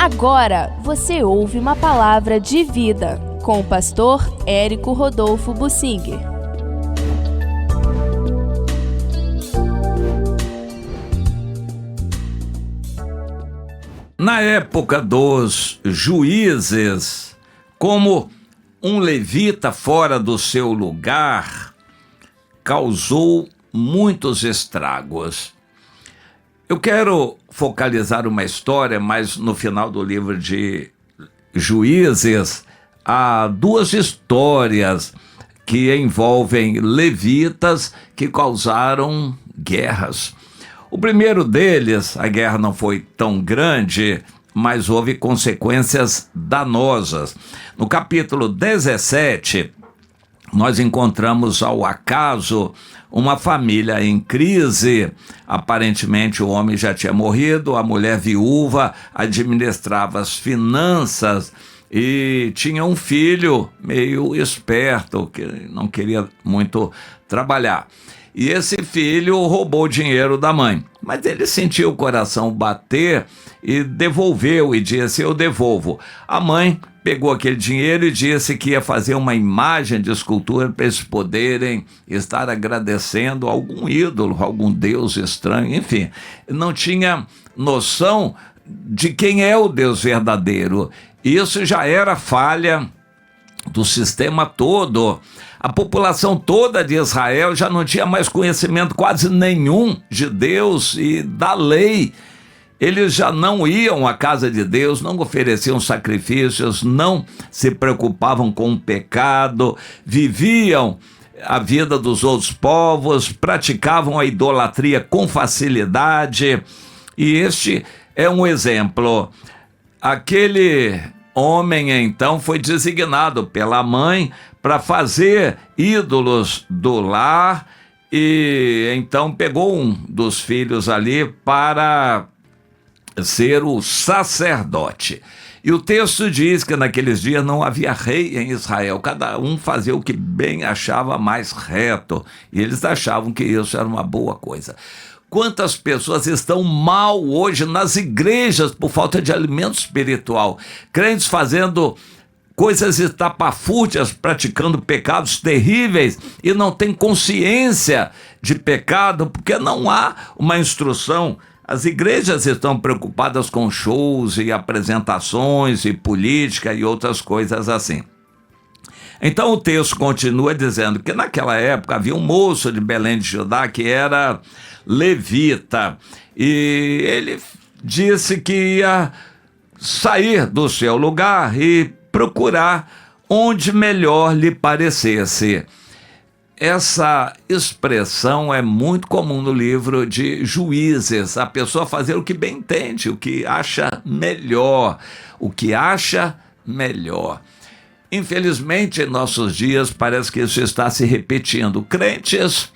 Agora você ouve uma palavra de vida com o pastor Érico Rodolfo Bussinger. Na época dos juízes, como um levita fora do seu lugar causou muitos estragos. Eu quero focalizar uma história, mas no final do livro de Juízes há duas histórias que envolvem levitas que causaram guerras. O primeiro deles, a guerra não foi tão grande, mas houve consequências danosas. No capítulo 17, nós encontramos ao acaso uma família em crise. Aparentemente o homem já tinha morrido, a mulher viúva administrava as finanças e tinha um filho meio esperto, que não queria muito trabalhar. E esse filho roubou o dinheiro da mãe. Mas ele sentiu o coração bater e devolveu, e disse: eu devolvo. A mãe pegou aquele dinheiro e disse que ia fazer uma imagem de escultura para eles poderem estar agradecendo a algum ídolo, a algum deus estranho, enfim. Não tinha noção de quem é o Deus verdadeiro. Isso já era falha do sistema todo. A população toda de Israel já não tinha mais conhecimento quase nenhum de Deus e da lei. Eles já não iam à casa de Deus, não ofereciam sacrifícios, não se preocupavam com o pecado, viviam a vida dos outros povos, praticavam a idolatria com facilidade. E este é um exemplo. Aquele homem, então, foi designado pela mãe para fazer ídolos do lar e então pegou um dos filhos ali para ser o sacerdote. E o texto diz que naqueles dias não havia rei em Israel, cada um fazia o que bem achava mais reto, e eles achavam que isso era uma boa coisa. Quantas pessoas estão mal hoje nas igrejas por falta de alimento espiritual, crentes fazendo coisas estapafúrdias, praticando pecados terríveis e não tem consciência de pecado, porque não há uma instrução. As igrejas estão preocupadas com shows e apresentações e política e outras coisas assim. Então o texto continua dizendo que naquela época havia um moço de Belém de Judá que era levita e ele disse que ia sair do seu lugar e procurar onde melhor lhe parecesse. Essa expressão é muito comum no livro de Juízes, a pessoa fazer o que bem entende, o que acha melhor, Infelizmente, em nossos dias, parece que isso está se repetindo. Crentes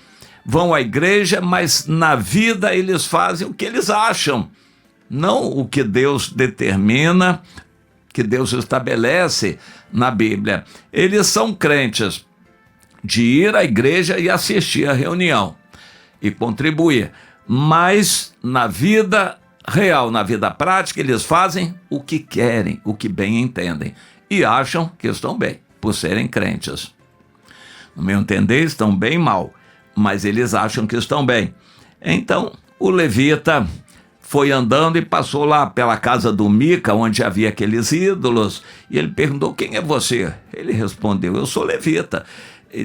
vão à igreja, mas na vida eles fazem o que eles acham, não o que Deus determina, que Deus estabelece na Bíblia. Eles são crentes de ir à igreja e assistir à reunião e contribuir, mas na vida real, na vida prática, eles fazem o que querem, o que bem entendem e acham que estão bem, por serem crentes. No meu entender, estão bem mal, mas eles acham que estão bem. Então, o levita foi andando e passou lá pela casa do Mica, onde havia aqueles ídolos, e ele perguntou: quem é você? Ele respondeu: eu sou levita,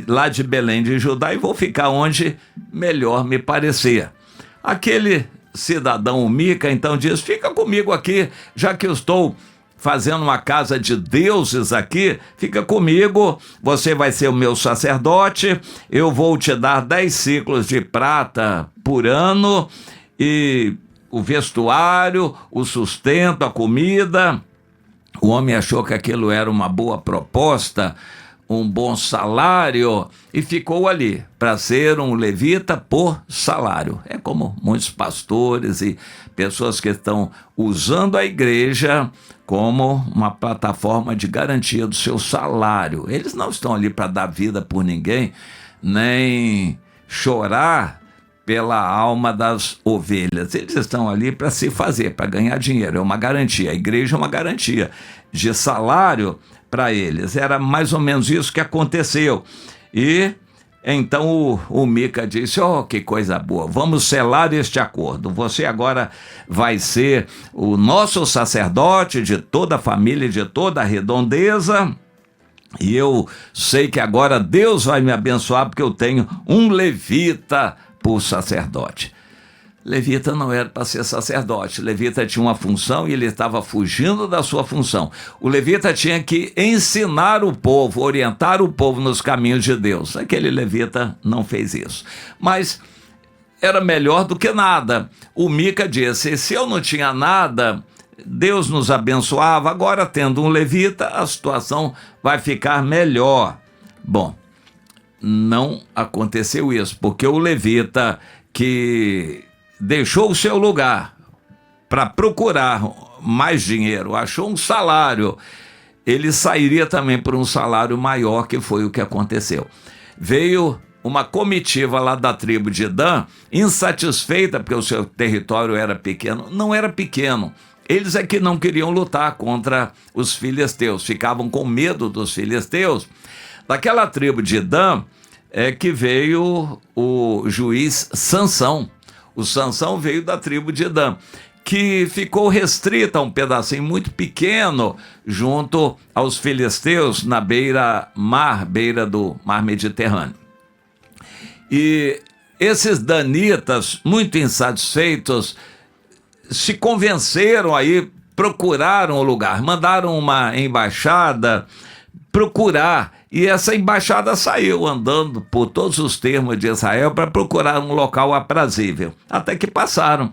lá de Belém de Judá, e vou ficar onde melhor me parecer. Aquele cidadão Mica então diz: fica comigo aqui, já que eu estou fazendo uma casa de deuses aqui, fica comigo, você vai ser o meu sacerdote, eu vou te dar 10 ciclos de prata por ano, e o vestuário, o sustento, a comida. O homem achou que aquilo era uma boa proposta, um bom salário, e ficou ali para ser um levita por salário. É como muitos pastores e pessoas que estão usando a igreja como uma plataforma de garantia do seu salário. Eles não estão ali para dar vida por ninguém, nem chorar pela alma das ovelhas. Eles estão ali para se fazer, para ganhar dinheiro, é uma garantia. A igreja é uma garantia de salário para eles. Era mais ou menos isso que aconteceu. E então o Mica disse: oh, que coisa boa, vamos selar este acordo. Você agora vai ser o nosso sacerdote de toda a família, de toda a redondeza. E eu sei que agora Deus vai me abençoar porque eu tenho um levita por sacerdote. Levita não era para ser sacerdote. Levita tinha uma função e ele estava fugindo da sua função. O levita tinha que ensinar o povo, orientar o povo nos caminhos de Deus. Aquele levita não fez isso. Mas era melhor do que nada. O Mica disse: se eu não tinha nada, Deus nos abençoava, agora tendo um levita, a situação vai ficar melhor. Bom, não aconteceu isso, porque o levita que deixou o seu lugar para procurar mais dinheiro, achou um salário, ele sairia também por um salário maior, que foi o que aconteceu. Veio uma comitiva lá da tribo de Dan, insatisfeita porque o seu território era pequeno. Não era pequeno, eles é que não queriam lutar contra os filisteus, ficavam com medo dos filisteus. Daquela tribo de Dan é que veio o juiz Sansão. O Sansão veio da tribo de Dan, que ficou restrita a um pedacinho muito pequeno junto aos filisteus na beira do mar Mediterrâneo. E esses danitas, muito insatisfeitos, se convenceram aí, procuraram o lugar, mandaram uma embaixada procurar, e essa embaixada saiu andando por todos os termos de Israel para procurar um local aprazível, até que passaram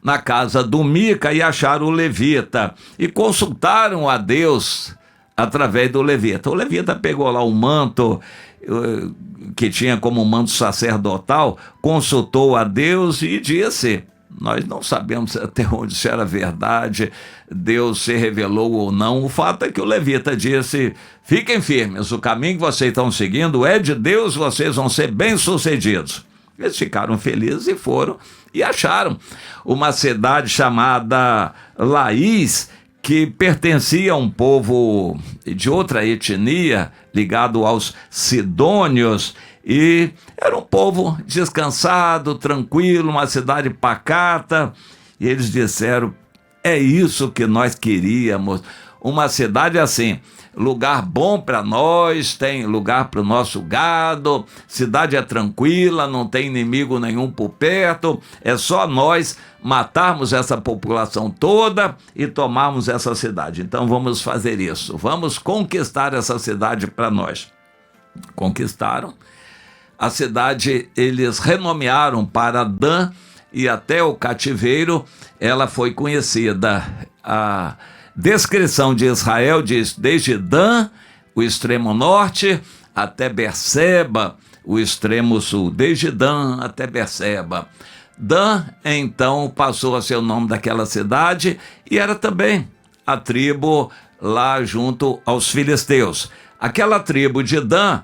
na casa do Mica e acharam o levita, e consultaram a Deus através do levita. O levita pegou lá um manto que tinha como manto sacerdotal, consultou a Deus e disse: nós não sabemos até onde isso era verdade, Deus se revelou ou não. O fato é que o levita disse: fiquem firmes, o caminho que vocês estão seguindo é de Deus, vocês vão ser bem-sucedidos. Eles ficaram felizes e foram e acharam uma cidade chamada Laís, que pertencia a um povo de outra etnia, ligado aos sidônios, e era um povo descansado, tranquilo, uma cidade pacata. E eles disseram: é isso que nós queríamos, uma cidade assim, lugar bom para nós, tem lugar para o nosso gado, cidade é tranquila, não tem inimigo nenhum por perto, é só nós matarmos essa população toda e tomarmos essa cidade. Então vamos fazer isso, vamos conquistar essa cidade para nós. Conquistaram a cidade, eles renomearam para Dan, e até o cativeiro ela foi conhecida. A descrição de Israel diz: desde Dan, o extremo norte, até Berseba, o extremo sul, desde Dan até Berseba. Dan, então, passou a ser o nome daquela cidade, e era também a tribo lá junto aos filisteus. Aquela tribo de Dan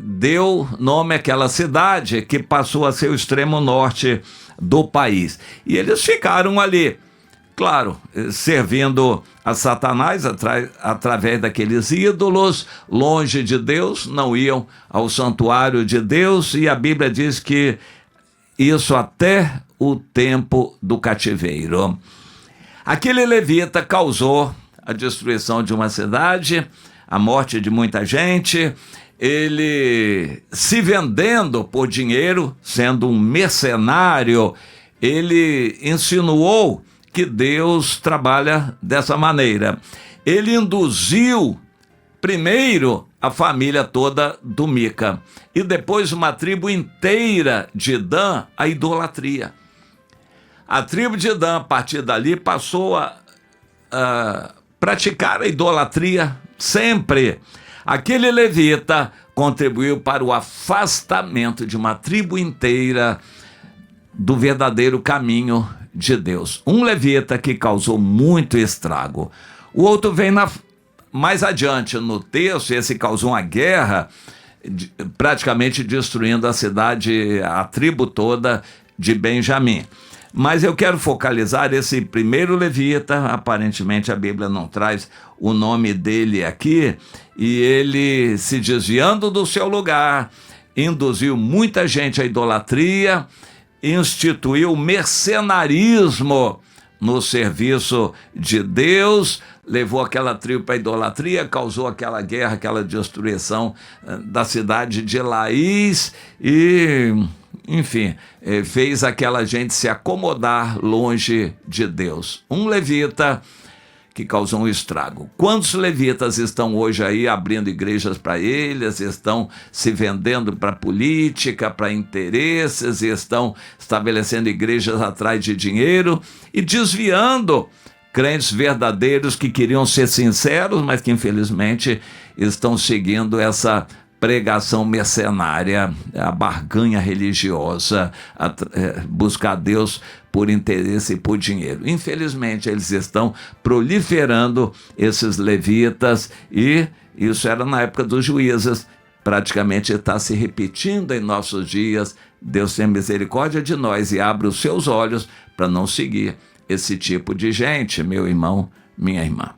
deu nome àquela cidade, que passou a ser o extremo norte do país. E eles ficaram ali, claro, servindo a Satanás através daqueles ídolos, longe de Deus, não iam ao santuário de Deus, e a Bíblia diz que isso até o tempo do cativeiro. Aquele levita causou a destruição de uma cidade, a morte de muita gente. Ele, se vendendo por dinheiro, sendo um mercenário, ele insinuou que Deus trabalha dessa maneira. Ele induziu primeiro a família toda do Mica e depois uma tribo inteira de Dan à idolatria. A tribo de Dan, a partir dali, passou a praticar a idolatria sempre. Aquele levita contribuiu para o afastamento de uma tribo inteira do verdadeiro caminho de Deus. Um levita que causou muito estrago. O outro vem mais adiante no texto, esse causou uma guerra praticamente destruindo a cidade, a tribo toda de Benjamim. Mas eu quero focalizar esse primeiro levita. Aparentemente a Bíblia não traz o nome dele aqui, e ele, se desviando do seu lugar, induziu muita gente à idolatria, instituiu mercenarismo no serviço de Deus, levou aquela tribo para a idolatria, causou aquela guerra, aquela destruição da cidade de Laís e, enfim, fez aquela gente se acomodar longe de Deus. Um levita que causou um estrago. Quantos levitas estão hoje aí abrindo igrejas para eles, estão se vendendo para política, para interesses, estão estabelecendo igrejas atrás de dinheiro e desviando crentes verdadeiros que queriam ser sinceros, mas que infelizmente estão seguindo essa pregação mercenária, a barganha religiosa, buscar Deus por interesse e por dinheiro. Infelizmente, eles estão proliferando esses levitas, e isso era na época dos juízes. Praticamente está se repetindo em nossos dias. Deus tenha misericórdia de nós e abra os seus olhos para não seguir esse tipo de gente, meu irmão, minha irmã.